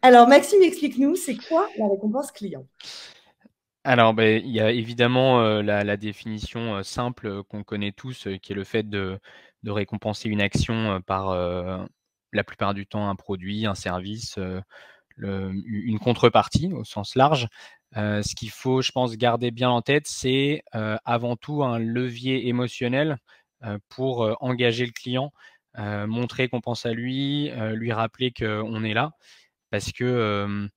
Alors, Maxime, explique-nous, c'est quoi la récompense client? Alors, ben, il y a évidemment la définition simple qu'on connaît tous, qui est le fait de récompenser une action par la plupart du temps un produit, un service, une contrepartie au sens large. Ce qu'il faut, je pense, garder bien en tête, c'est avant tout un levier émotionnel pour engager le client, montrer qu'on pense à lui, lui rappeler qu'on est là, parce que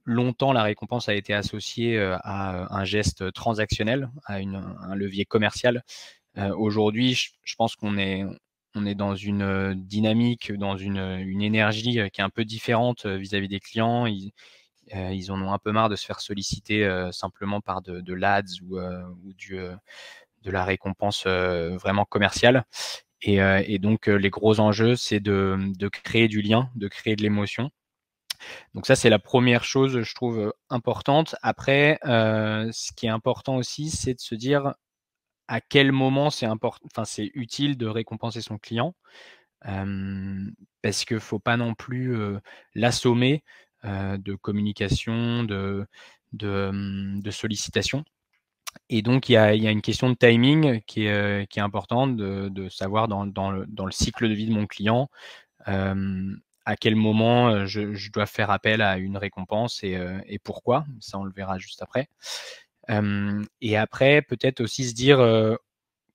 longtemps, la récompense a été associée à un geste transactionnel, à un levier commercial. Aujourd'hui, je pense on est dans une dynamique, dans une énergie qui est un peu différente vis-à-vis des clients. Ils en ont un peu marre de se faire solliciter simplement par de l'ADS ou de la récompense vraiment commerciale. Et donc, les gros enjeux, c'est de créer du lien, de créer de l'émotion. Donc ça, c'est la première chose, je trouve, importante. Après, ce qui est important aussi, c'est de se dire à quel moment c'est utile de récompenser son client. Parce qu'il ne faut pas non plus l'assommer de communication, de sollicitations. Et donc, il y a une question de timing qui est importante de savoir dans le cycle de vie de mon client, à quel moment je dois faire appel à une récompense et pourquoi. Ça, on le verra juste après. Et après, peut-être aussi se dire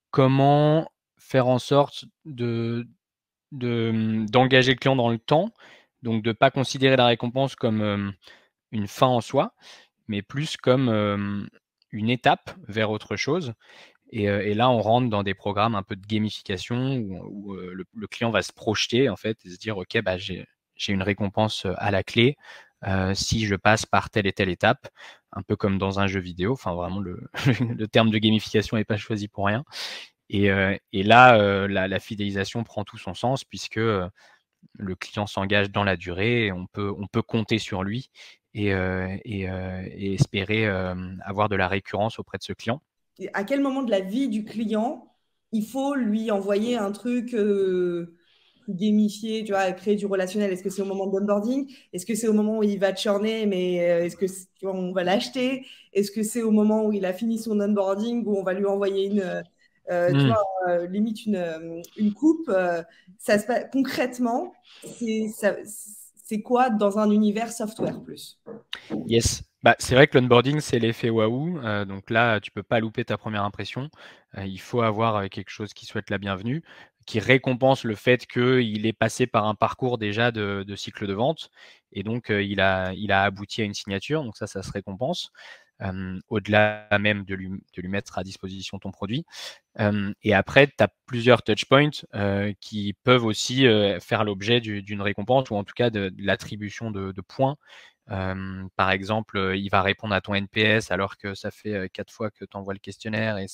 comment faire en sorte d'engager le client dans le temps, donc de ne pas considérer la récompense comme une fin en soi, mais plus comme une étape vers autre chose. Et là, on rentre dans des programmes un peu de gamification où le client va se projeter en fait et se dire ok, bah, j'ai une récompense à la clé si je passe par telle et telle étape, un peu comme dans un jeu vidéo. Enfin, vraiment, le terme de gamification n'est pas choisi pour rien. Et là, la fidélisation prend tout son sens puisque le client s'engage dans la durée et on peut compter sur lui et espérer avoir de la récurrence auprès de ce client. À quel moment de la vie du client il faut lui envoyer un truc plus gamifié, tu vois, créer du relationnel? Est-ce que c'est au moment de l'onboarding? Est-ce que c'est au moment où il va churner, mais tu vois, on va l'acheter? Est-ce que c'est au moment où il a fini son onboarding, où on va lui envoyer tu Mmh. vois, limite une coupe? Concrètement, c'est quoi dans un univers software plus? Yes. Bah, c'est vrai que l'onboarding, c'est l'effet waouh. Donc là, tu peux pas louper ta première impression. Il faut avoir quelque chose qui souhaite la bienvenue, qui récompense le fait qu'il est passé par un parcours déjà de cycle de vente. Et donc, il a abouti à une signature. Donc ça se récompense. Au-delà même de lui mettre à disposition ton produit. Et après, tu as plusieurs touchpoints qui peuvent aussi faire l'objet d'une récompense ou en tout cas de l'attribution de points. Par exemple, il va répondre à ton NPS alors que ça fait 4 fois que tu envoies le questionnaire et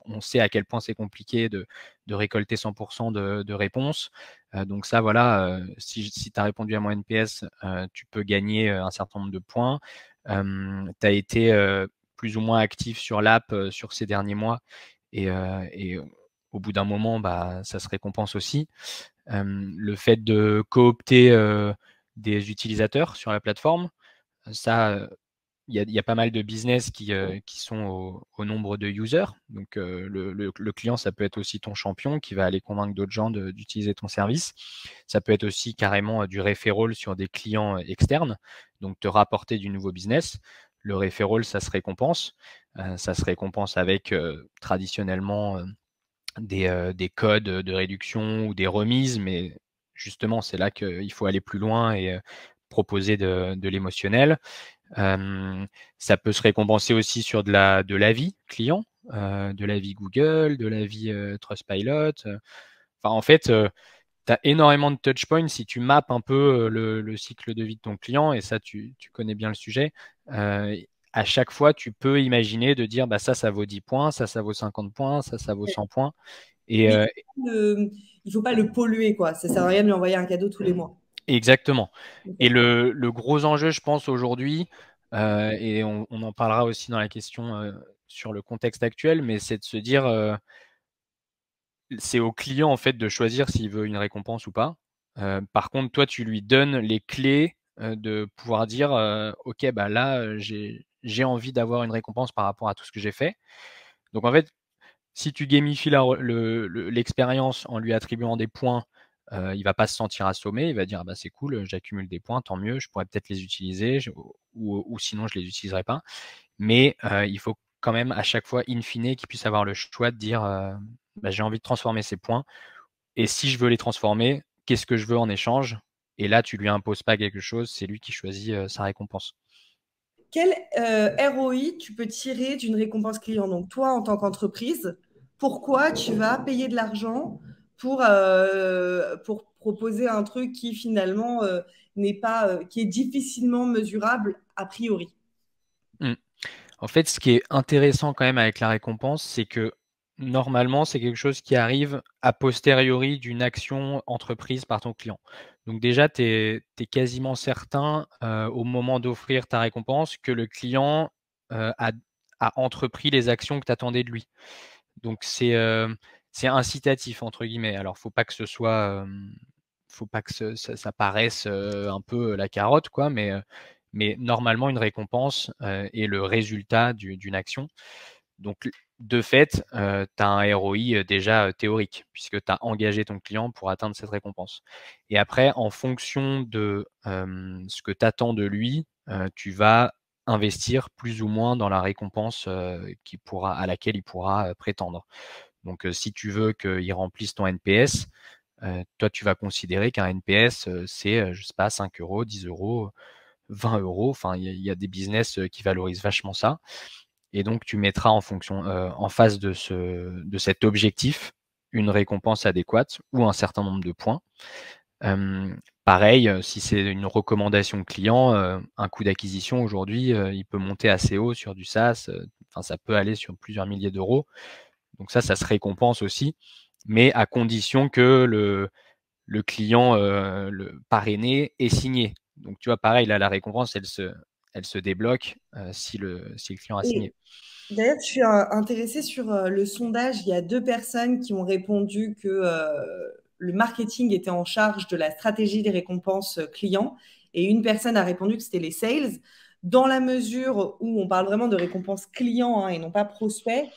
on sait à quel point c'est compliqué de récolter 100% de réponses. Donc ça, voilà, si tu as répondu à mon NPS, tu peux gagner un certain nombre de points. Tu as été plus ou moins actif sur l'app sur ces derniers mois et au bout d'un moment, bah, ça se récompense aussi. Le fait de coopter des utilisateurs sur la plateforme, ça, il y a pas mal de business qui sont au nombre de users. Donc, le client, ça peut être aussi ton champion qui va aller convaincre d'autres gens d'utiliser ton service. Ça peut être aussi carrément du referral sur des clients externes, donc te rapporter du nouveau business. Le referral, ça se récompense. Ça se récompense avec traditionnellement des codes de réduction ou des remises, mais justement, c'est là qu'il faut aller plus loin et proposer de l'émotionnel. Ça peut se récompenser aussi sur de l'avis client, de l'avis Google, de l'avis Trustpilot. Enfin, en fait, tu as énormément de touchpoints si tu mappes un peu le cycle de vie de ton client, et ça, tu connais bien le sujet. Euh, à chaque fois, tu peux imaginer de dire bah, ça vaut 10 points, ça vaut 50 points, ça vaut 100 points. Et Oui, il faut pas le polluer, quoi. Ça sert à rien de lui envoyer un cadeau tous les mois. exactement. Et Ok. le gros enjeu, je pense, aujourd'hui, et on en parlera aussi dans la question sur le contexte actuel, mais c'est de se dire, c'est au client en fait de choisir s'il veut une récompense ou pas. Par contre, toi, tu lui donnes les clés de pouvoir dire ok, bah là, j'ai envie d'avoir une récompense par rapport à tout ce que j'ai fait. Donc en fait, si tu gamifies l'expérience en lui attribuant des points, il va pas se sentir assommé, il va dire ah bah c'est cool, j'accumule des points, tant mieux, je pourrais peut-être les utiliser, ou sinon je les utiliserai pas. Mais il faut quand même à chaque fois, in fine, qu'il puisse avoir le choix de dire bah, j'ai envie de transformer ces points, et si je veux les transformer, qu'est-ce que je veux en échange? Et là, tu lui imposes pas quelque chose, c'est lui qui choisit sa récompense. Quel ROI tu peux tirer d'une récompense client? Donc, toi, en tant qu'entreprise, pourquoi tu vas payer de l'argent pour proposer un truc qui finalement n'est pas, qui est difficilement mesurable a priori? Mm. En fait, ce qui est intéressant quand même avec la récompense, c'est que normalement, c'est quelque chose qui arrive a posteriori d'une action entreprise par ton client. Donc déjà, tu es quasiment certain au moment d'offrir ta récompense que le client a entrepris les actions que tu attendais de lui. Donc c'est incitatif entre guillemets. Alors faut pas que ça paraisse un peu la carotte, quoi, mais normalement une récompense est le résultat d'une action. Donc de fait, tu as un ROI déjà théorique, puisque tu as engagé ton client pour atteindre cette récompense. Et après, en fonction de ce que tu attends de lui, tu vas investir plus ou moins dans la récompense à laquelle il pourra prétendre. Donc, si tu veux qu'il remplisse ton NPS, toi, tu vas considérer qu'un NPS, c'est, je sais pas, 5 euros, 10 euros, 20 euros. Enfin, il y a des business qui valorisent vachement ça. Et donc, tu mettras en face de cet objectif, une récompense adéquate ou un certain nombre de points. Pareil, si c'est une recommandation client, un coût d'acquisition aujourd'hui, il peut monter assez haut sur du SaaS. Enfin, ça peut aller sur plusieurs milliers d'euros. Donc ça se récompense aussi, mais à condition que le client le parrainé est signé. Donc tu vois, pareil, là, la récompense, elle se débloque si le client a signé. Et d'ailleurs, je suis intéressée sur le sondage. Il y a deux personnes qui ont répondu que le marketing était en charge de la stratégie des récompenses clients et une personne a répondu que c'était les sales. Dans la mesure où on parle vraiment de récompenses clients, hein, et non pas prospects,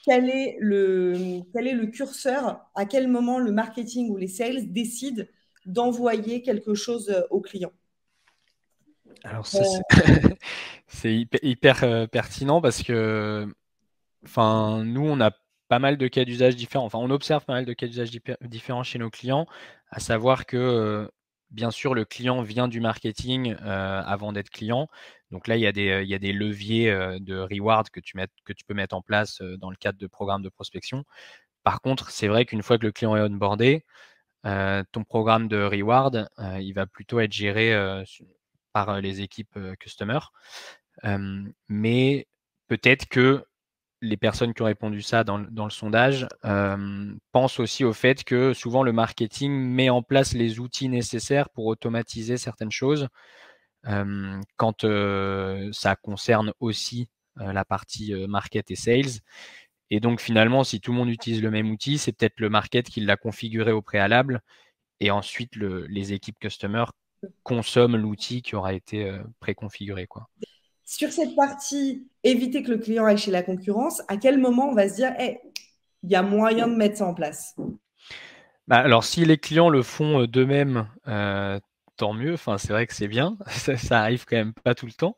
quel est le curseur? À quel moment le marketing ou les sales décident d'envoyer quelque chose au client? Alors ça, c'est hyper pertinent parce que enfin, nous, on a pas mal de cas d'usage différents. Enfin, on observe pas mal de cas d'usage différents chez nos clients, à savoir que, bien sûr, le client vient du marketing avant d'être client. Donc là, il y a des leviers de reward que tu peux mettre en place dans le cadre de programmes de prospection. Par contre, c'est vrai qu'une fois que le client est onboardé, ton programme de reward, il va plutôt être géré par les équipes customer. Mais peut-être que les personnes qui ont répondu ça dans le sondage pensent aussi au fait que souvent le marketing met en place les outils nécessaires pour automatiser certaines choses quand ça concerne aussi la partie market et sales. Et donc finalement, si tout le monde utilise le même outil, c'est peut-être le market qui l'a configuré au préalable et ensuite les équipes customer consomment l'outil qui aura été préconfiguré, quoi. Sur cette partie, éviter que le client aille chez la concurrence, à quel moment on va se dire, hey, il y a moyen de mettre ça en place? Bah, alors, si les clients le font d'eux-mêmes, tant mieux. Enfin, c'est vrai que c'est bien. Ça arrive quand même pas tout le temps.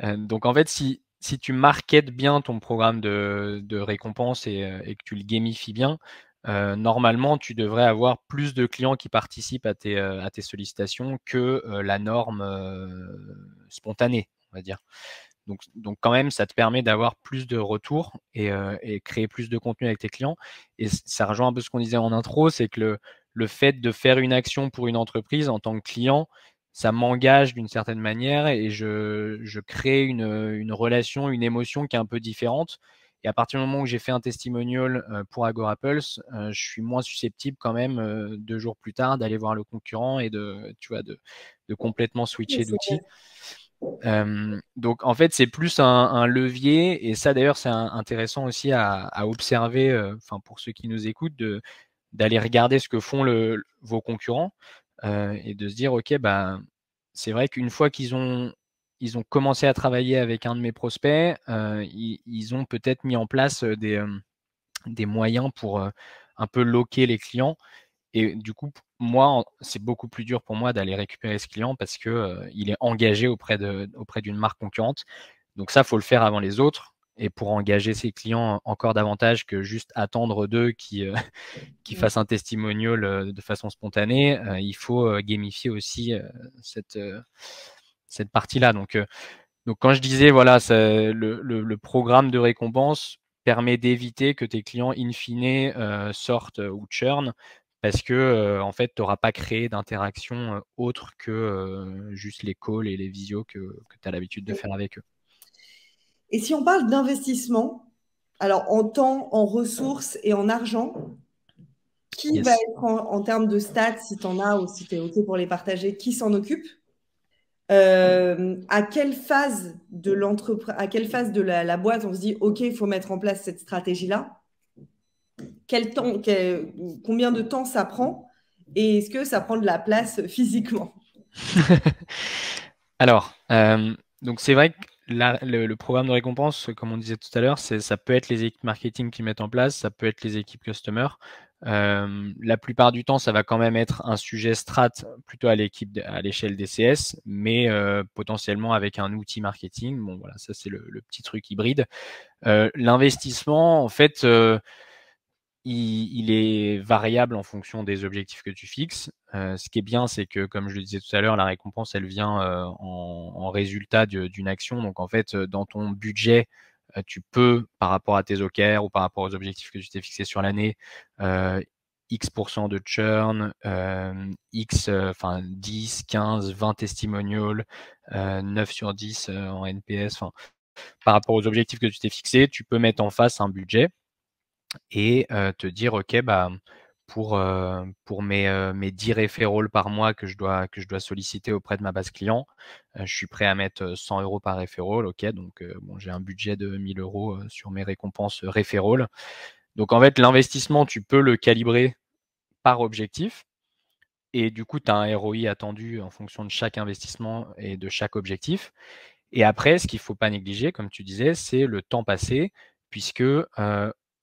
Donc, en fait, si tu marketes bien ton programme de récompense et que tu le gamifies bien, normalement, tu devrais avoir plus de clients qui participent à tes sollicitations que la norme spontanée, on va dire. Donc quand même, ça te permet d'avoir plus de retours et créer plus de contenu avec tes clients. Et ça rejoint un peu ce qu'on disait en intro, c'est que le fait de faire une action pour une entreprise en tant que client, ça m'engage d'une certaine manière et je crée une relation, une émotion qui est un peu différente. Et à partir du moment où j'ai fait un testimonial pour Agorapulse, je suis moins susceptible quand même 2 jours plus tard d'aller voir le concurrent et tu vois, de complètement switcher d'outils. Donc en fait, c'est plus un levier, et ça d'ailleurs, c'est intéressant aussi à observer, enfin pour ceux qui nous écoutent, d'aller regarder ce que font vos concurrents et de se dire, ok, bah, c'est vrai qu'une fois qu'ils ont commencé à travailler avec un de mes prospects, ils ont peut-être mis en place des moyens pour un peu loquer les clients. Et du coup, moi, c'est beaucoup plus dur pour moi d'aller récupérer ce client parce que il est engagé auprès d'une marque concurrente. Donc ça, faut le faire avant les autres. Et pour engager ses clients encore davantage que juste attendre d'eux qui fassent un testimonial de façon spontanée, il faut gamifier aussi cette partie-là. Donc quand je disais, voilà, le programme de récompense permet d'éviter que tes clients, in fine, sortent ou churn parce que en fait, tu n'auras pas créé d'interaction autre que juste les calls et les visios que tu as l'habitude de faire avec eux. Et si on parle d'investissement, alors en temps, en ressources et en argent, qui va Yes. être en termes de stats, si tu en as ou si tu es OK pour les partager, qui s'en occupe? À quelle phase de la boîte on se dit OK, il faut mettre en place cette stratégie-là? Combien de temps ça prend? Et est-ce que ça prend de la place physiquement? Alors, donc c'est vrai que le programme de récompense, comme on disait tout à l'heure, ça peut être les équipes marketing qui mettent en place, ça peut être les équipes customer. La plupart du temps, ça va quand même être un sujet strat plutôt à l'échelle des CS, mais potentiellement avec un outil marketing. Bon, voilà, ça c'est le petit truc hybride. L'investissement, en fait, il est variable en fonction des objectifs que tu fixes. Ce qui est bien, c'est que, comme je le disais tout à l'heure, la récompense, elle vient en résultat d'une action. Donc, en fait, dans ton budget, tu peux, par rapport à tes OKR ou par rapport aux objectifs que tu t'es fixés sur l'année, X% de churn, enfin 10, 15, 20 testimonials, 9 sur 10 en NPS. Enfin, par rapport aux objectifs que tu t'es fixés, tu peux mettre en face un budget et te dire OK, bah, pour mes 10 referrals par mois que je dois solliciter auprès de ma base client, je suis prêt à mettre 100 € par referral. OK, donc bon, j'ai un budget de 1 000 € sur mes récompenses referral. Donc en fait, l'investissement, tu peux le calibrer par objectif et du coup, tu as un ROI attendu en fonction de chaque investissement et de chaque objectif. Et après, ce qu'il ne faut pas négliger, comme tu disais, c'est le temps passé, puisque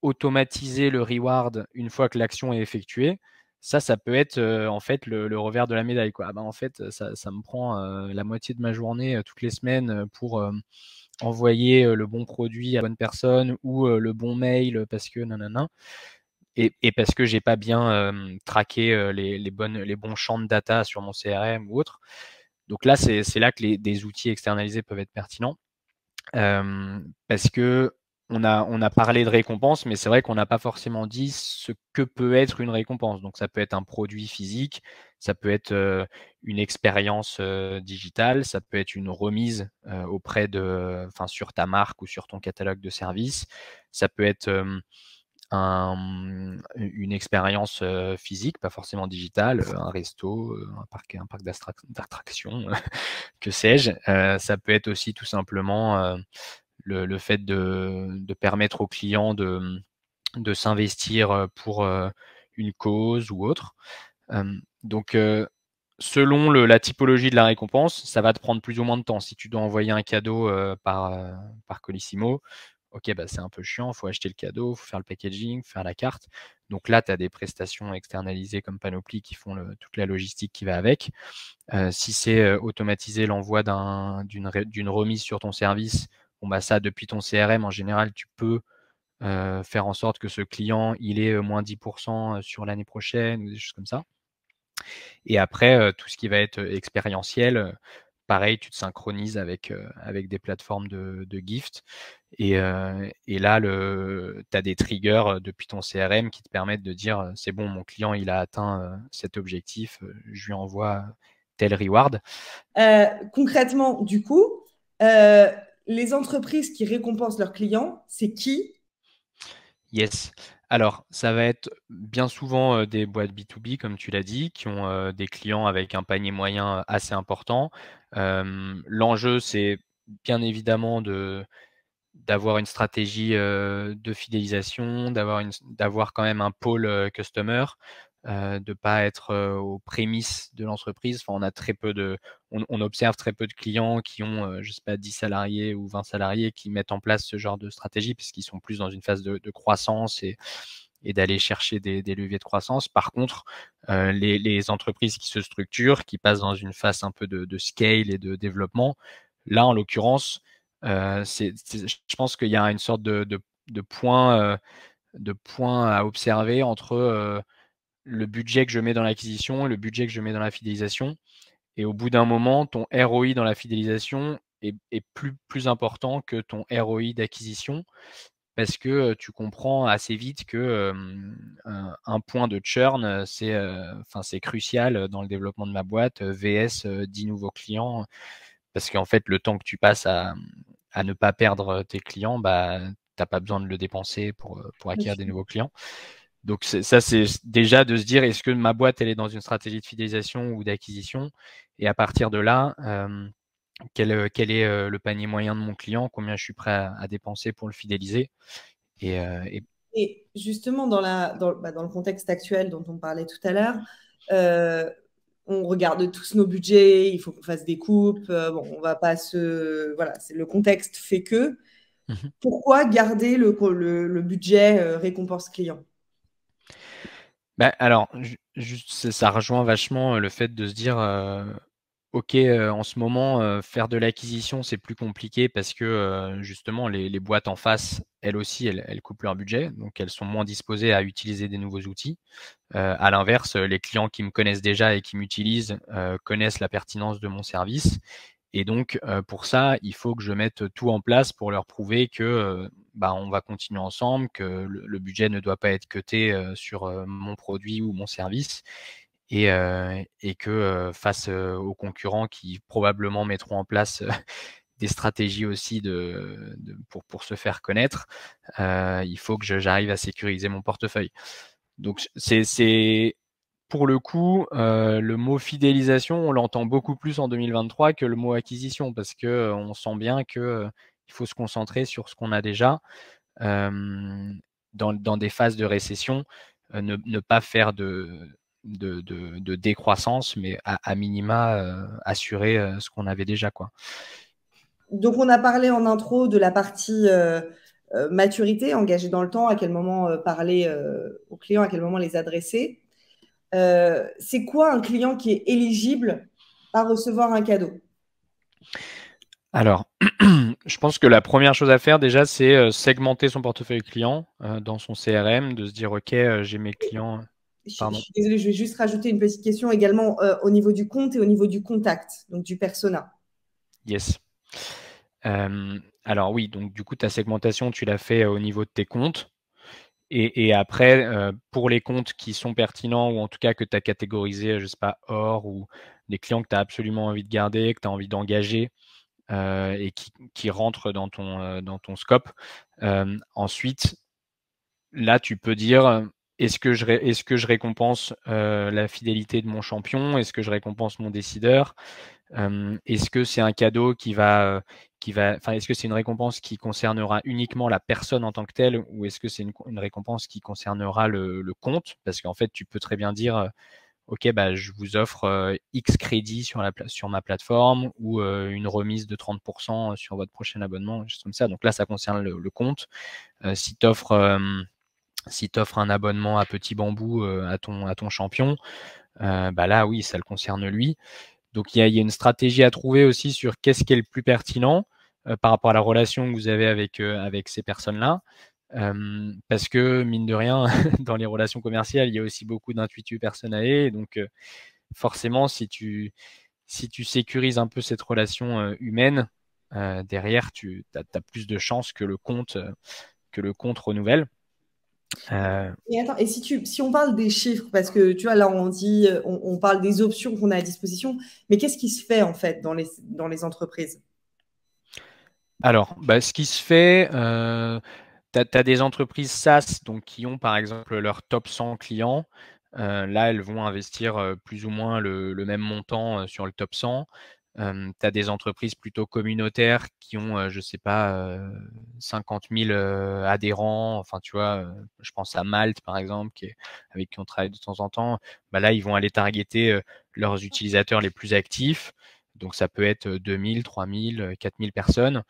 automatiser le reward une fois que l'action est effectuée, ça peut être en fait le revers de la médaille, quoi. Ah ben, en fait, ça me prend la moitié de ma journée toutes les semaines pour envoyer le bon produit à la bonne personne ou le bon mail parce que nanana. Et parce que j'ai pas bien traqué les bons champs de data sur mon CRM ou autre. Donc là, c'est là que des outils externalisés peuvent être pertinents. Parce que on a parlé de récompense, mais c'est vrai qu'on n'a pas forcément dit ce que peut être une récompense. Donc ça peut être un produit physique, ça peut être une expérience digitale, ça peut être une remise sur ta marque ou sur ton catalogue de services, ça peut être une expérience physique, pas forcément digitale, un resto, un parc d'attractions, que sais-je. Ça peut être aussi tout simplement le fait de permettre aux clients de s'investir pour une cause ou autre. Donc, selon la typologie de la récompense, ça va te prendre plus ou moins de temps. Si tu dois envoyer un cadeau par Colissimo, ok, bah, c'est un peu chiant, il faut acheter le cadeau, il faut faire le packaging, faire la carte. Donc là, tu as des prestations externalisées comme Panoply qui font toute la logistique qui va avec. Si c'est automatiser l'envoi d'une remise sur ton service, bon, bah, ça, depuis ton CRM, en général, tu peux faire en sorte que ce client, il ait moins 10% sur l'année prochaine ou des choses comme ça. Et après, tout ce qui va être expérientiel, pareil, tu te synchronises avec des plateformes de gift. Et là, tu as des triggers depuis ton CRM qui te permettent de dire c'est bon, mon client il a atteint cet objectif, je lui envoie tel reward. Concrètement, du coup, euh, les entreprises qui récompensent leurs clients, c'est qui? Yes. Alors, ça va être bien souvent des boîtes B2B, comme tu l'as dit, qui ont des clients avec un panier moyen assez important. L'enjeu, c'est bien évidemment d'avoir une stratégie de fidélisation, d'avoir quand même un pôle customer. de ne pas être aux prémices de l'entreprise. Enfin, on observe très peu de clients qui ont, je sais pas, 10 salariés ou 20 salariés qui mettent en place ce genre de stratégie puisqu'ils sont plus dans une phase de croissance et d'aller chercher des leviers de croissance. Par contre, les entreprises qui se structurent, qui passent dans une phase un peu de scale et de développement, là, en l'occurrence, je pense qu'il y a une sorte de point à observer entre le budget que je mets dans l'acquisition et le budget que je mets dans la fidélisation. Et au bout d'un moment, ton ROI dans la fidélisation est plus important que ton ROI d'acquisition parce que tu comprends assez vite que un point de churn, c'est crucial dans le développement de ma boîte, VS 10 nouveaux clients. Parce qu'en fait, le temps que tu passes à ne pas perdre tes clients, bah, tu n'as pas besoin de le dépenser pour acquérir des nouveaux clients. Donc ça, c'est déjà de se dire, est-ce que ma boîte, elle est dans une stratégie de fidélisation ou d'acquisition? Et à partir de là, quel est le panier moyen de mon client? Combien je suis prêt à dépenser pour le fidéliser? Et justement, dans le contexte actuel dont on parlait tout à l'heure, on regarde tous nos budgets, il faut qu'on fasse des coupes. Bon, on va pas se. Voilà, le contexte fait que. Mhm. Pourquoi garder le budget récompense client? Bah, alors, juste, ça rejoint vachement le fait de se dire, ok, en ce moment, faire de l'acquisition, c'est plus compliqué parce que justement, les boîtes en face, elles aussi, elles coupent leur budget, donc elles sont moins disposées à utiliser des nouveaux outils. À l'inverse, les clients qui me connaissent déjà et qui m'utilisent connaissent la pertinence de mon service. Et donc, pour ça, il faut que je mette tout en place pour leur prouver que on va continuer ensemble, que le budget ne doit pas être cuté sur mon produit ou mon service. Et que face aux concurrents qui probablement mettront en place des stratégies aussi pour se faire connaître, il faut que j'arrive à sécuriser mon portefeuille. Donc, c'est pour le coup, le mot fidélisation, on l'entend beaucoup plus en 2023 que le mot acquisition parce que on sent bien que il faut se concentrer sur ce qu'on a déjà. Dans des phases de récession, ne pas faire de décroissance, mais à minima assurer ce qu'on avait déjà, quoi. Donc, on a parlé en intro de la partie maturité, engagée dans le temps, à quel moment parler aux clients, à quel moment les adresser. C'est quoi un client qui est éligible à recevoir un cadeau? Alors, je pense que la première chose à faire déjà, c'est segmenter son portefeuille client dans son CRM, de se dire, OK, j'ai mes clients. Je Pardon. suis désolée, je vais juste rajouter une petite question également au niveau du compte et au niveau du contact, donc du persona. Yes. Alors oui, donc du coup, ta segmentation, tu l'as fait au niveau de tes comptes. Et après, pour les comptes qui sont pertinents ou en tout cas que tu as catégorisé, je ne sais pas, or ou des clients que tu as absolument envie de garder, que tu as envie d'engager et qui rentrent dans ton scope. Ensuite, là, tu peux dire, est-ce que je récompense la fidélité de mon champion? Est-ce que je récompense mon décideur? Est-ce que c'est un cadeau est-ce que c'est une récompense qui concernera uniquement la personne en tant que telle ou est-ce que c'est une récompense qui concernera le compte? Parce qu'en fait, tu peux très bien dire, OK, bah, je vous offre X crédits sur ma plateforme ou une remise de 30% sur votre prochain abonnement, des choses comme ça. Donc là, ça concerne le compte. Si tu offres un abonnement à Petit Bambou à ton champion, bah là, oui, ça le concerne lui. Donc, il y a une stratégie à trouver aussi sur qu'est-ce qui est le plus pertinent par rapport à la relation que vous avez avec ces personnes-là. Parce que, mine de rien, dans les relations commerciales, il y a aussi beaucoup d'intuitu personnel. Donc, forcément, si tu sécurises un peu cette relation humaine, derrière, tu as plus de chances que le compte renouvelle. Et attends, et si on parle des chiffres, parce que tu vois, là, on dit, on parle des options qu'on a à disposition, mais qu'est-ce qui se fait en fait dans les entreprises? Alors, bah, ce qui se fait, tu as des entreprises SaaS donc, qui ont par exemple leur top 100 clients. Là, elles vont investir plus ou moins le même montant sur le top 100. Tu as des entreprises plutôt communautaires qui ont, je sais pas, 50 000 adhérents. Enfin, tu vois, je pense à Malte, par exemple, avec qui on travaille de temps en temps. Bah là, ils vont aller targeter leurs utilisateurs les plus actifs. Donc, ça peut être 2000, 3000, 4000 personnes.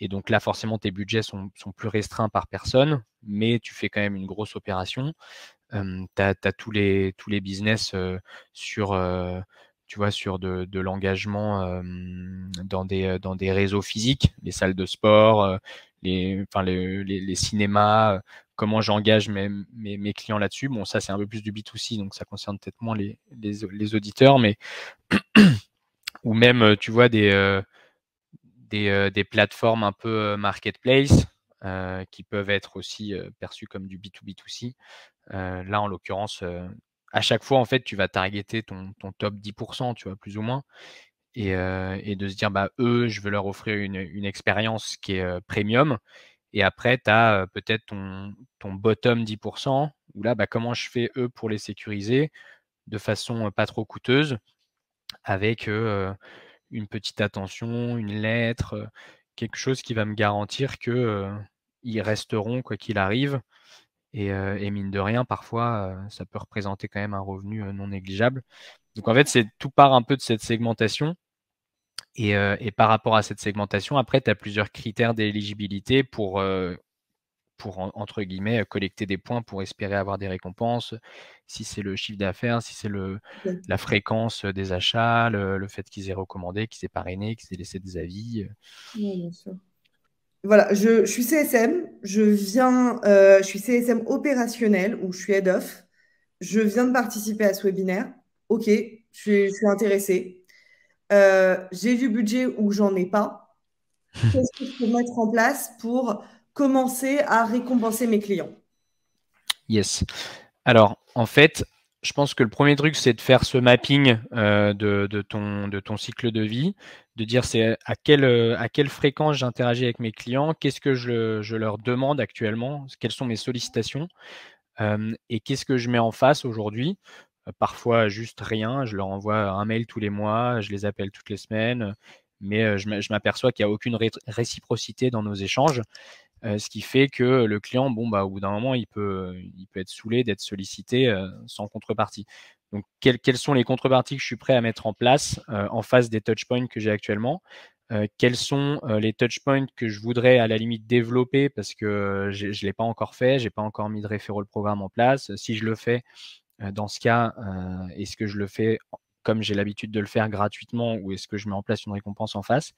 Et donc là, forcément, tes budgets sont plus restreints par personne, mais tu fais quand même une grosse opération. Tu as tous les business sur, tu vois, sur de l'engagement dans des réseaux physiques, les salles de sport, les cinémas, comment j'engage mes clients là-dessus. Bon, ça, c'est un peu plus du B2C, donc ça concerne peut-être moins les auditeurs, mais ou même, tu vois, des plateformes un peu marketplace qui peuvent être aussi perçues comme du B2B2C. Là, en l'occurrence, à chaque fois, en fait, tu vas targeter ton top 10%, tu vois, plus ou moins, et de se dire, bah, eux, je veux leur offrir une expérience qui est premium. Et après, tu as peut-être ton bottom 10%, où là, bah, comment je fais, eux, pour les sécuriser de façon pas trop coûteuse, avec une petite attention, une lettre, quelque chose qui va me garantir que ils resteront quoi qu'il arrive. Et mine de rien, parfois, ça peut représenter quand même un revenu non négligeable. Donc en fait, tout part un peu de cette segmentation. Et par rapport à cette segmentation, après, tu as plusieurs critères d'éligibilité pour entre guillemets, collecter des points pour espérer avoir des récompenses. Si c'est le chiffre d'affaires, si c'est la fréquence des achats, le fait qu'ils aient recommandé, qu'ils aient parrainé, qu'ils aient laissé des avis. Oui, bien sûr. Voilà, je suis CSM, je suis CSM opérationnel ou je suis head of. Je viens de participer à ce webinaire. Ok, je suis intéressée. J'ai du budget ou j'en ai pas. Qu'est-ce que je peux mettre en place pour commencer à récompenser mes clients? Yes. Alors, en fait, je pense que le premier truc, c'est de faire ce mapping de ton cycle de vie, de dire c'est à quelle fréquence j'interagis avec mes clients, qu'est-ce que je leur demande actuellement, quelles sont mes sollicitations, et qu'est-ce que je mets en face aujourd'hui. Parfois, juste rien, je leur envoie un mail tous les mois, je les appelle toutes les semaines, mais je m'aperçois qu'il n'y a aucune réciprocité dans nos échanges. Ce qui fait que le client, bon, bah, au bout d'un moment, il peut être saoulé d'être sollicité sans contrepartie. Donc, quelles sont les contreparties que je suis prêt à mettre en place en face des touchpoints que j'ai actuellement? Quels sont les touchpoints que je voudrais à la limite développer parce que je ne l'ai pas encore fait, j'ai pas encore mis de référent programme en place. Si je le fais, dans ce cas, est-ce que je le fais comme j'ai l'habitude de le faire gratuitement ou est-ce que je mets en place une récompense en face?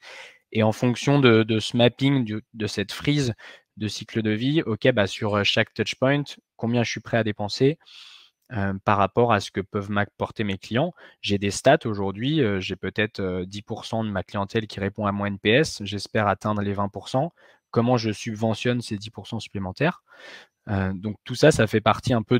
Et en fonction de ce mapping, de cette frise de cycle de vie, ok, bah sur chaque touchpoint, combien je suis prêt à dépenser par rapport à ce que peuvent m'apporter mes clients. J'ai des stats aujourd'hui, j'ai peut-être 10% de ma clientèle qui répond à mon NPS, j'espère atteindre les 20%. Comment je subventionne ces 10% supplémentaires? Donc tout ça, ça fait partie un peu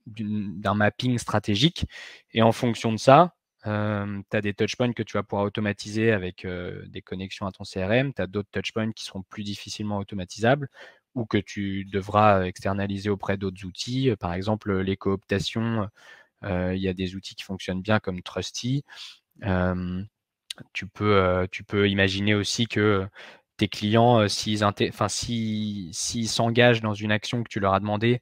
d'un mapping stratégique. Et en fonction de ça, tu as des touchpoints que tu vas pouvoir automatiser avec des connexions à ton CRM. Tu as d'autres touchpoints qui seront plus difficilement automatisables ou que tu devras externaliser auprès d'autres outils. Par exemple, les cooptations, il y a des outils qui fonctionnent bien comme Trusty. Tu peux imaginer aussi que tes clients, s'ils s'engagent dans une action que tu leur as demandé,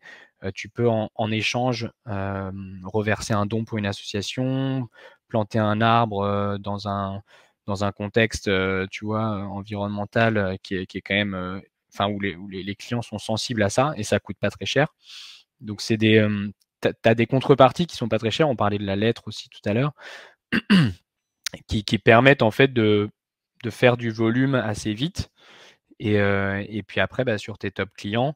tu peux en échange reverser un don pour une association, planter un arbre dans un contexte, tu vois, environnemental qui est quand même, où les clients sont sensibles à ça et ça coûte pas très cher. Donc c'est t'as des contreparties qui sont pas très chères. On parlait de la lettre aussi tout à l'heure qui permettent en fait de faire du volume assez vite. Et puis après, bah, sur tes top clients,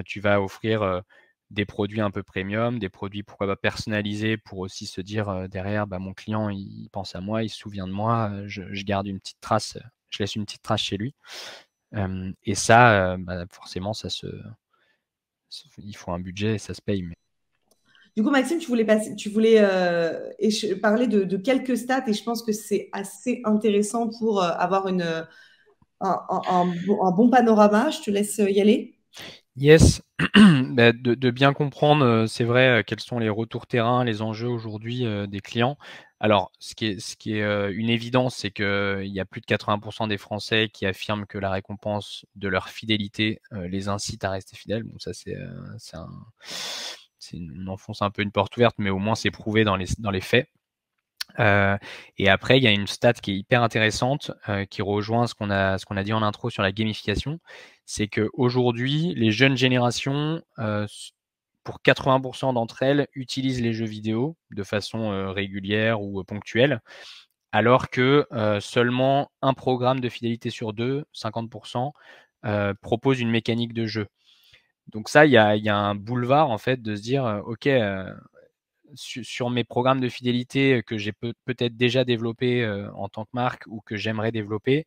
tu vas offrir des produits un peu premium, des produits pourquoi pas personnalisés pour aussi se dire derrière, bah, mon client, il pense à moi, il se souvient de moi, je garde une petite trace, je laisse une petite trace chez lui. Et ça, bah, forcément, il faut un budget et ça se paye. Mais... Du coup, Maxime, tu voulais parler de quelques stats et je pense que c'est assez intéressant pour avoir un bon panorama. Je te laisse y aller. Yes, bah, de bien comprendre, c'est vrai, quels sont les retours terrain, les enjeux aujourd'hui des clients. Alors, ce qui est une évidence, c'est qu'il y a plus de 80% des Français qui affirment que la récompense de leur fidélité les incite à rester fidèles. Bon, ça, on enfonce un peu une porte ouverte, mais au moins c'est prouvé dans les faits. Et après, il y a une stat qui est hyper intéressante, qui rejoint ce qu'on a dit en intro sur la gamification. C'est qu'aujourd'hui, les jeunes générations, pour 80% d'entre elles, utilisent les jeux vidéo de façon régulière ou ponctuelle, alors que seulement un programme de fidélité sur deux, 50%, propose une mécanique de jeu. Donc ça, il y a un boulevard en fait de se dire, ok, sur mes programmes de fidélité que j'ai peut-être déjà développés en tant que marque ou que j'aimerais développer,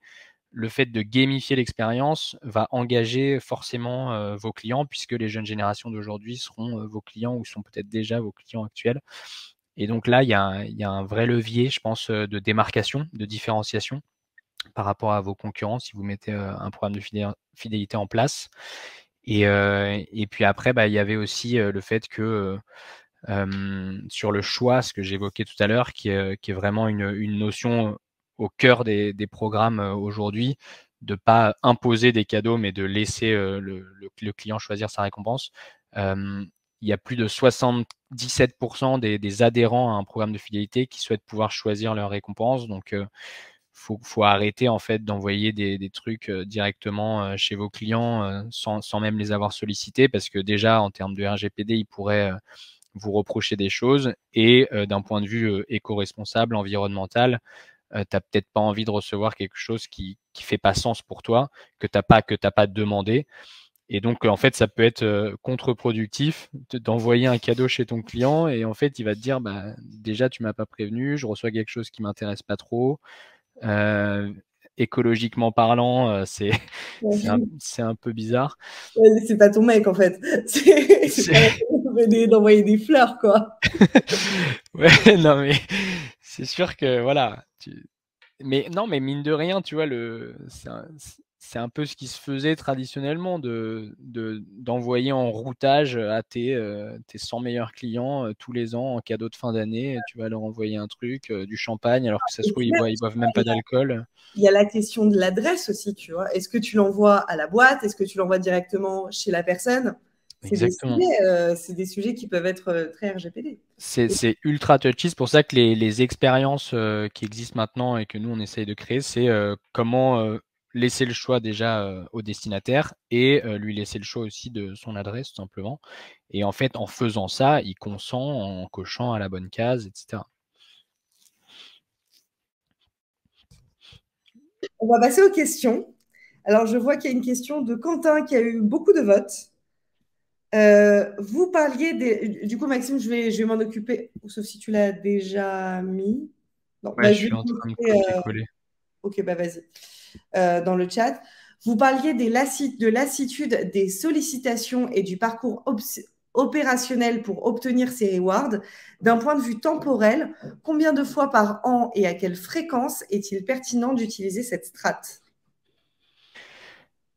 le fait de gamifier l'expérience va engager forcément vos clients, puisque les jeunes générations d'aujourd'hui seront vos clients ou sont peut-être déjà vos clients actuels. Et donc là, il y a un vrai levier, je pense, de démarcation, de différenciation par rapport à vos concurrents si vous mettez un programme de fidélité en place. Et puis après, il y avait aussi le fait que sur le choix, ce que j'évoquais tout à l'heure, qui est vraiment une notion au cœur des programmes aujourd'hui, de ne pas imposer des cadeaux, mais de laisser le client choisir sa récompense. Il y a plus de 77% des adhérents à un programme de fidélité qui souhaitent pouvoir choisir leur récompense. Donc, faut arrêter en fait d'envoyer des trucs directement chez vos clients sans même les avoir sollicités, parce que déjà en termes de RGPD, ils pourraient vous reprocher des choses, et d'un point de vue éco-responsable, environnemental, tu n'as peut-être pas envie de recevoir quelque chose qui fait pas sens pour toi, que tu n'as pas demandé. Et donc, en fait, ça peut être contre-productif d'envoyer un cadeau chez ton client, et en fait, il va te dire, déjà, tu m'as pas prévenu, je reçois quelque chose qui m'intéresse pas trop. Écologiquement parlant, c'est un peu bizarre. C'est pas ton mec, en fait. C'est pas la peine d'envoyer des fleurs, quoi. Ouais, non, mais c'est sûr que voilà. Mais non, mais mine de rien, tu vois, c'est un peu ce qui se faisait traditionnellement, d'envoyer en routage à tes 100 meilleurs clients tous les ans en cadeau de fin d'année. Tu vas leur envoyer un truc, du champagne, alors que ça se Et trouve, puis ils boivent même pas d'alcool. il y a la question de l'adresse aussi, tu vois. Est-ce que tu l'envoies à la boîte? Est-ce que tu l'envoies directement chez la personne? Exactement. C'est des sujets qui peuvent être très RGPD. C'est ultra touchy. C'est pour ça que les expériences qui existent maintenant et que nous, on essaye de créer, c'est comment laisser le choix déjà au destinataire, et lui laisser le choix aussi de son adresse, tout simplement. Et en fait, en faisant ça, il consent en cochant à la bonne case, etc. On va passer aux questions. Alors, je vois qu'il y a une question de Quentin qui a eu beaucoup de votes. Vous parliez des. Du coup, Maxime, je vais m'en occuper, sauf si tu l'as déjà mis. Non, Ouais, je je vais suis en train de le mettre, copier-coller. ok, vas-y. Dans le chat. Vous parliez de lassitude des sollicitations et du parcours opérationnel pour obtenir ces rewards. D'un point de vue temporel, combien de fois par an et à quelle fréquence est-il pertinent d'utiliser cette strate?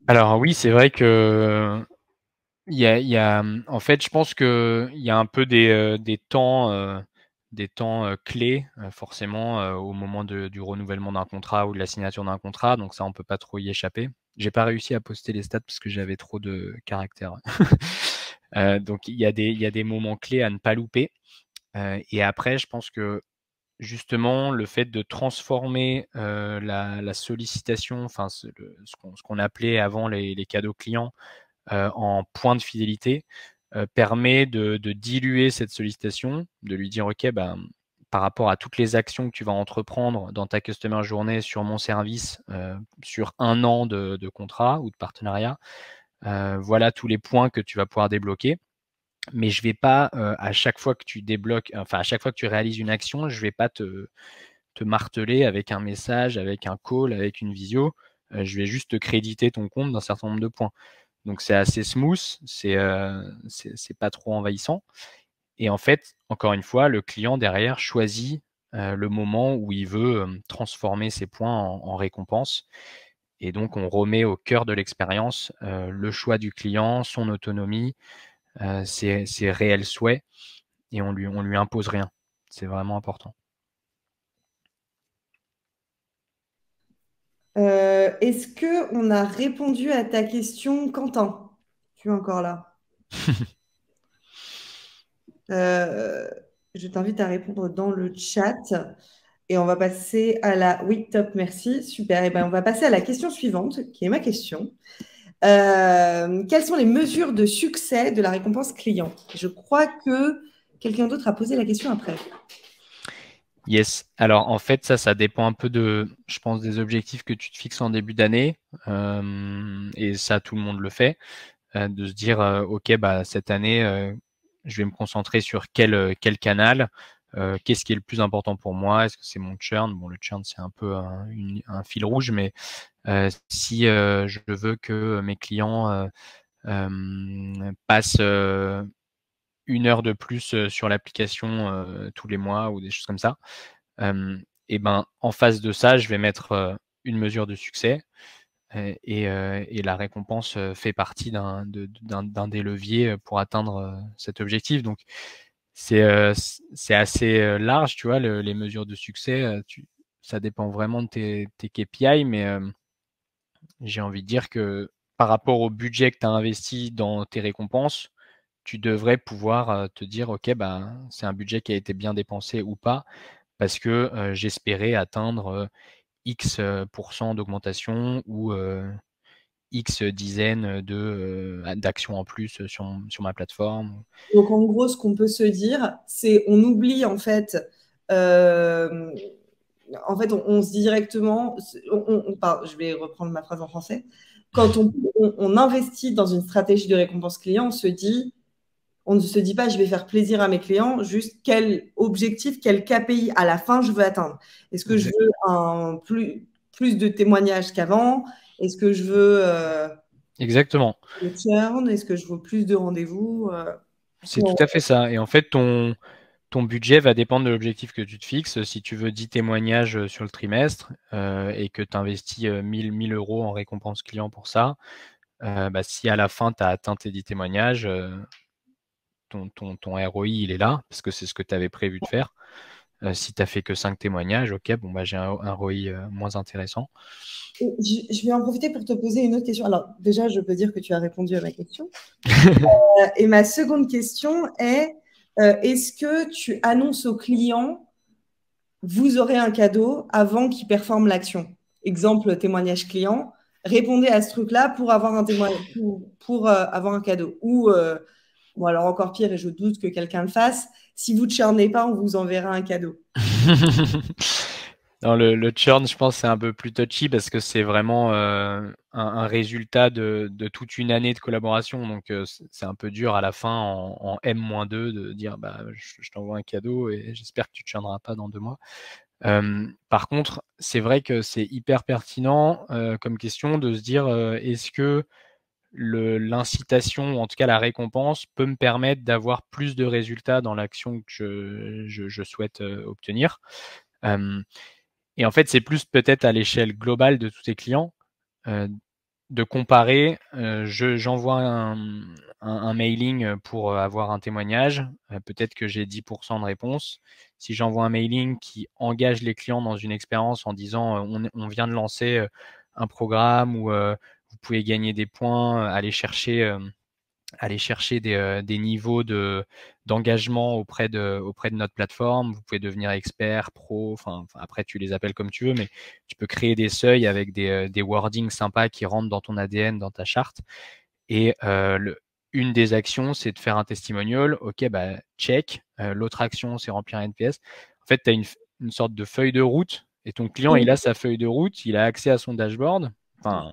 Alors oui, c'est vrai que en fait, je pense qu'il y a un peu des temps clés, forcément, au moment du renouvellement d'un contrat ou de la signature d'un contrat. Donc ça, on peut pas trop y échapper. J'ai pas réussi à poster les stats parce que j'avais trop de caractères. Donc il y a des moments clés à ne pas louper. Et après, je pense que justement, le fait de transformer la sollicitation, enfin ce qu'on appelait avant les cadeaux clients, en point de fidélité, permet de diluer cette sollicitation, de lui dire: «OK, par rapport à toutes les actions que tu vas entreprendre dans ta customer journée sur mon service, sur 1 an de contrat ou de partenariat, voilà tous les points que tu vas pouvoir débloquer. Mais je vais pas, à chaque fois que tu débloques, enfin, à chaque fois que tu réalises une action, je vais pas te marteler avec un message, avec un call, avec une visio. Je vais juste te créditer ton compte d'un certain nombre de points». Donc c'est assez smooth, c'est pas trop envahissant, et en fait, encore une fois, le client derrière choisit le moment où il veut transformer ses points en récompense, et donc on remet au cœur de l'expérience le choix du client, son autonomie, ses réels souhaits, et on lui impose rien. C'est vraiment important. Est-ce qu'on a répondu à ta question, Quentin? Tu es encore là. Je t'invite à répondre dans le chat. Et on va passer à la... Oui, top, merci. Super. Et ben, on va passer à la question suivante, qui est ma question. Quelles sont les mesures de succès de la récompense client? Je crois que quelqu'un d'autre a posé la question après. Yes. Alors, en fait, ça dépend un peu je pense, des objectifs que tu te fixes en début d'année. Et ça, tout le monde le fait. De se dire, OK, bah, cette année, je vais me concentrer sur quel canal, qu'est-ce qui est le plus important pour moi? Est-ce que c'est mon churn? Bon, le churn, c'est un peu un fil rouge, mais si je veux que mes clients passent 1 heure de plus sur l'application tous les mois ou des choses comme ça, et ben, en face de ça, je vais mettre une mesure de succès. Et la récompense fait partie d'un des leviers pour atteindre cet objectif. Donc, c'est assez large, tu vois, les mesures de succès. Ça dépend vraiment de tes KPI, mais j'ai envie de dire que par rapport au budget que tu as investi dans tes récompenses, tu devrais pouvoir te dire, OK, bah, c'est un budget qui a été bien dépensé ou pas, parce que j'espérais atteindre X % d'augmentation ou X dizaines d'actions en plus sur ma plateforme. Donc, en gros, ce qu'on peut se dire, c'est on oublie euh, on se dit directement, pardon, je vais reprendre ma phrase en français. Quand on investit dans une stratégie de récompense client, on ne se dit pas je vais faire plaisir à mes clients, juste quel objectif, quel KPI à la fin je veux atteindre. Est-ce que je veux plus de témoignages qu'avant? Est-ce que je veux Exactement. le churn? Est-ce que je veux plus de rendez-vous? C'est tout à fait ça. Et en fait, ton budget va dépendre de l'objectif que tu te fixes. Si tu veux 10 témoignages sur le trimestre et que tu investis 1000 euros en récompense client pour ça, bah, si à la fin tu as atteint tes 10 témoignages, ton ROI il est là, parce que c'est ce que tu avais prévu de faire. Si tu n'as fait que 5 témoignages, ok, bon, bah, j'ai un ROI moins intéressant. Je vais en profiter pour te poser une autre question. Alors, déjà, je peux dire que tu as répondu à ma question. Et ma seconde question est, est-ce que tu annonces au client, vous aurez un cadeau avant qu'il performe l'action? Exemple, témoignage client. Répondez à ce truc-là pour avoir un témoignage, pour avoir un cadeau. Ou, bon, alors encore pire, et je doute que quelqu'un le fasse, si vous ne churnez pas, on vous enverra un cadeau. Non, le churn, je pense, c'est un peu plus touchy parce que c'est vraiment un résultat de toute une année de collaboration. Donc, c'est un peu dur à la fin, en M-2, de dire bah, je t'envoie un cadeau et j'espère que tu ne te churneras pas dans 2 mois. Par contre, c'est vrai que c'est hyper pertinent comme question de se dire est-ce que l'incitation, ou en tout cas la récompense, peut me permettre d'avoir plus de résultats dans l'action que je souhaite obtenir. Et en fait, c'est plus peut-être à l'échelle globale de tous tes clients de comparer. J'envoie un mailing pour avoir un témoignage. Peut-être que j'ai 10% de réponse. Si j'envoie un mailing qui engage les clients dans une expérience en disant on vient de lancer un programme où vous pouvez gagner des points, aller chercher des niveaux d'engagement auprès de notre plateforme. Vous pouvez devenir expert, pro, enfin après tu les appelles comme tu veux, mais tu peux créer des seuils avec des wordings sympas qui rentrent dans ton ADN, dans ta charte. Et une des actions, c'est de faire un testimonial. OK, bah check. L'autre action, c'est remplir un NPS. En fait, tu as une sorte de feuille de route et ton client, il a sa feuille de route, il a accès à son dashboard. Enfin,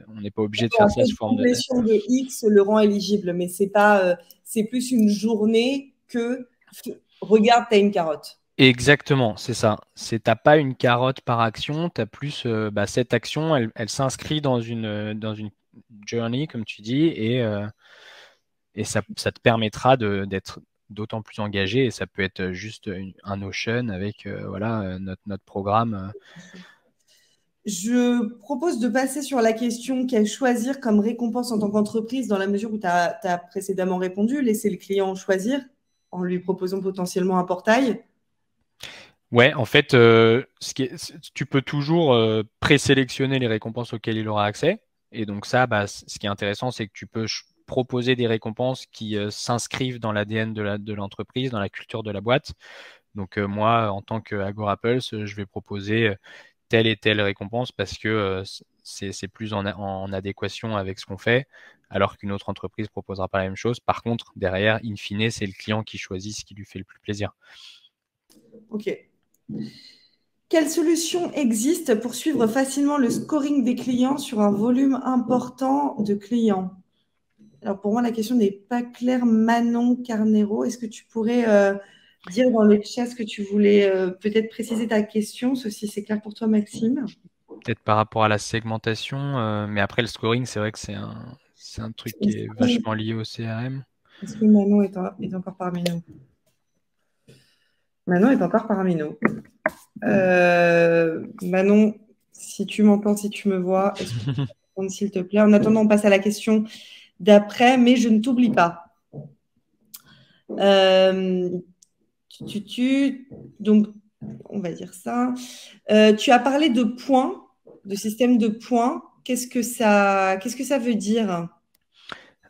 on n'est pas obligé de faire ça sous forme de... Complétion de X le rend éligible, mais c'est pas, c'est plus une journée que regarde, tu as une carotte. Exactement, c'est ça. T'as pas une carotte par action, tu as plus cette action, elle s'inscrit dans une journey, comme tu dis, et ça te permettra d'être d'autant plus engagé. Et ça peut être juste un Notion avec voilà, notre programme. Je propose de passer sur la question quelle choisir comme récompense en tant qu'entreprise, dans la mesure où tu as précédemment répondu, laisser le client choisir en lui proposant potentiellement un portail. Ouais, en fait, tu peux toujours présélectionner les récompenses auxquelles il aura accès. Et donc ça, bah, ce qui est intéressant, c'est que tu peux proposer des récompenses qui s'inscrivent dans l'ADN de l'entreprise, dans la culture de la boîte. Donc moi, en tant qu'Agorapulse, je vais proposer telle et telle récompense parce que c'est plus en adéquation avec ce qu'on fait, alors qu'une autre entreprise proposera pas la même chose. Par contre, derrière, in fine, c'est le client qui choisit ce qui lui fait le plus plaisir. Ok. Quelle solution existe pour suivre facilement le scoring des clients sur un volume important de clients? Alors pour moi, la question n'est pas claire. Manon Carnero, est-ce que tu pourrais dire dans le chat ce que tu voulais peut-être préciser ta question, si c'est clair pour toi, Maxime? Peut-être par rapport à la segmentation, mais après le scoring, c'est vrai que c'est un truc qui est Est-ce vachement lié au CRM. que Manon est encore parmi nous? Manon est encore parmi nous. Manon, si tu m'entends, si tu me vois, est-ce que tu peux répondre, s'il te plaît? En attendant, on passe à la question d'après, mais je ne t'oublie pas. Euh, donc, on va dire ça. Tu as parlé de points, de système de points. Qu'est-ce que ça veut dire?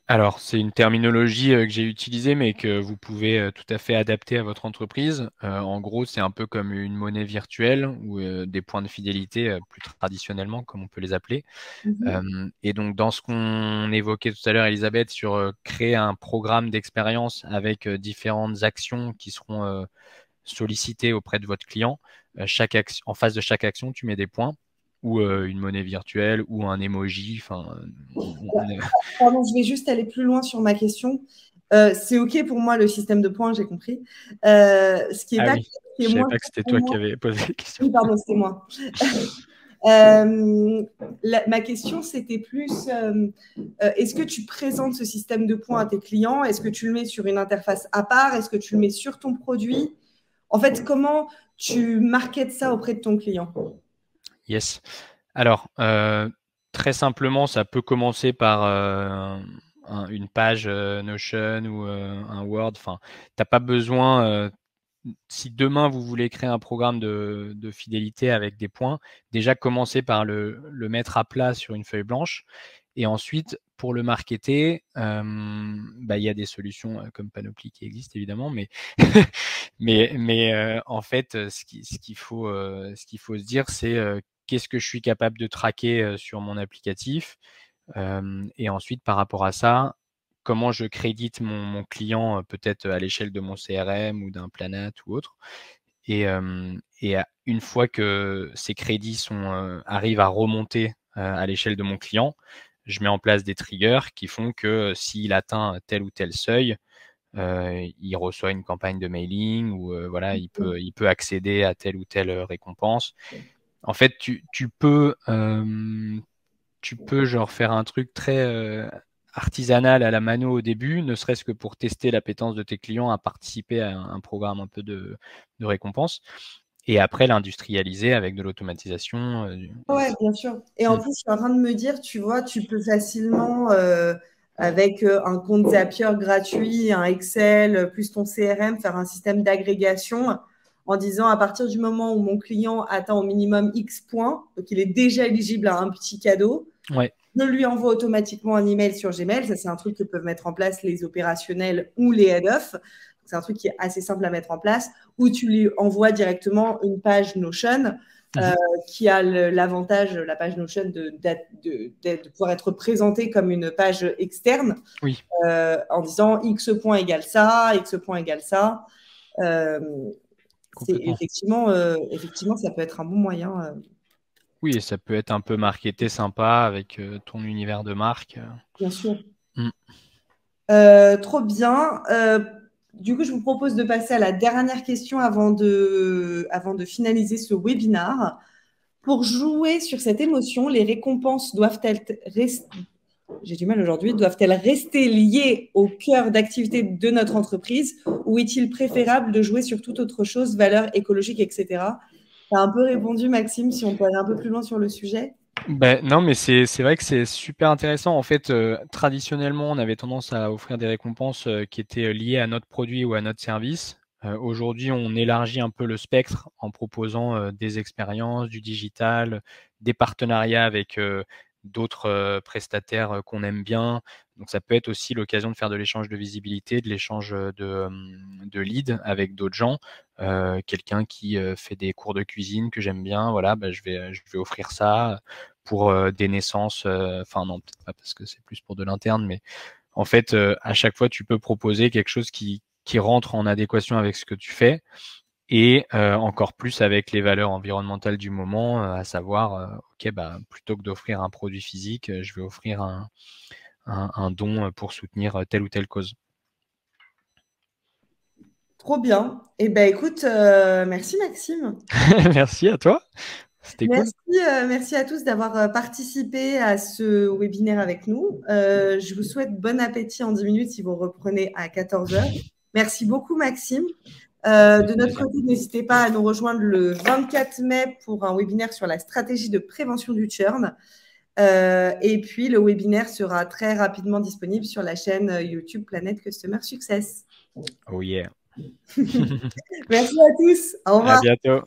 Alors, c'est une terminologie que j'ai utilisée, mais que vous pouvez tout à fait adapter à votre entreprise. En gros, c'est un peu comme une monnaie virtuelle ou des points de fidélité, plus traditionnellement, comme on peut les appeler. Et donc, dans ce qu'on évoquait tout à l'heure, Elisabeth, sur créer un programme d'expérience avec différentes actions qui seront sollicitées auprès de votre client, en face de chaque action, tu mets des points ou une monnaie virtuelle ou un emoji. Enfin, Pardon, je vais juste aller plus loin sur ma question. C'est OK pour moi le système de points, j'ai compris. Ce qui est Ah pas oui, clair, je c'est savais moins pas que clair c'était pour toi moi. qui avais posé la question. Oui, pardon, c'était moi. Ma question, c'était plus est-ce que tu présentes ce système de points à tes clients? Est-ce que tu le mets sur une interface à part? Est-ce que tu le mets sur ton produit? En fait, comment tu marketes ça auprès de ton client? Yes. Alors, très simplement, ça peut commencer par une page Notion ou un Word. Enfin, t'as pas besoin. Si demain vous voulez créer un programme de fidélité avec des points, déjà commencez par le mettre à plat sur une feuille blanche. Et ensuite, pour le marketer, bah, il y a des solutions comme Panoply qui existent évidemment, mais en fait, ce qu'il faut se dire, c'est qu'est-ce que je suis capable de traquer sur mon applicatif, et ensuite par rapport à ça, comment je crédite mon client peut-être à l'échelle de mon CRM ou d'un Planat ou autre. Et une fois que ces crédits arrivent à remonter à l'échelle de mon client, je mets en place des triggers qui font que s'il atteint tel ou tel seuil, il reçoit une campagne de mailing ou voilà, il peut accéder à telle ou telle récompense. En fait, tu peux genre faire un truc très artisanal à la mano au début, ne serait-ce que pour tester l'appétence de tes clients à participer à un programme un peu de récompense. Et après, l'industrialiser avec de l'automatisation. Ouais, bien sûr. Et en plus, je suis en train de me dire, tu vois, tu peux facilement, avec un compte Zapier gratuit, un Excel, plus ton CRM, faire un système d'agrégation en disant à partir du moment où mon client atteint au minimum X points, donc il est déjà éligible à un petit cadeau, Ouais. je lui envoie automatiquement un email sur Gmail. Ça, c'est un truc que peuvent mettre en place les opérationnels ou les head-off. C'est un truc qui est assez simple à mettre en place, ou tu lui envoies directement une page Notion qui a l'avantage, la page Notion, de pouvoir être présentée comme une page externe, Oui. en disant X point égale ça, X point égale ça. Effectivement, ça peut être un bon moyen. Oui, et ça peut être un peu marketé sympa avec ton univers de marque. Bien sûr. Mm. Trop bien. Du coup, je vous propose de passer à la dernière question avant de finaliser ce webinaire. Pour jouer sur cette émotion, les récompenses doivent-elles j'ai du mal aujourd'hui, doivent-elles rester liées au cœur d'activité de notre entreprise ou est-il préférable de jouer sur toute autre chose, valeurs écologiques, etc. Tu as un peu répondu, Maxime, si on peut aller un peu plus loin sur le sujet. Ben, non, mais c'est vrai que c'est super intéressant. En fait, traditionnellement, on avait tendance à offrir des récompenses qui étaient liées à notre produit ou à notre service. Aujourd'hui, on élargit un peu le spectre en proposant des expériences, du digital, des partenariats avec d'autres prestataires qu'on aime bien. Donc, ça peut être aussi l'occasion de faire de l'échange de visibilité, de l'échange de leads avec d'autres gens. Quelqu'un qui fait des cours de cuisine que j'aime bien, voilà, je vais offrir ça pour des naissances. Enfin, non, peut-être pas parce que c'est plus pour de l'interne, mais en fait, à chaque fois, tu peux proposer quelque chose qui rentre en adéquation avec ce que tu fais et encore plus avec les valeurs environnementales du moment, à savoir, ok, plutôt que d'offrir un produit physique, je vais offrir un don pour soutenir telle ou telle cause. Trop bien. Eh ben écoute, merci Maxime. Merci à toi, c'était cool. Merci à tous d'avoir participé à ce webinaire avec nous. Je vous souhaite bon appétit en 10 minutes si vous reprenez à 14 heures. Merci beaucoup Maxime. De notre côté, n'hésitez pas à nous rejoindre le 24 mai pour un webinaire sur la stratégie de prévention du churn. Et puis, le webinaire sera très rapidement disponible sur la chaîne YouTube Planète Customer Success. Oh yeah. Merci à tous. Au revoir. À bientôt.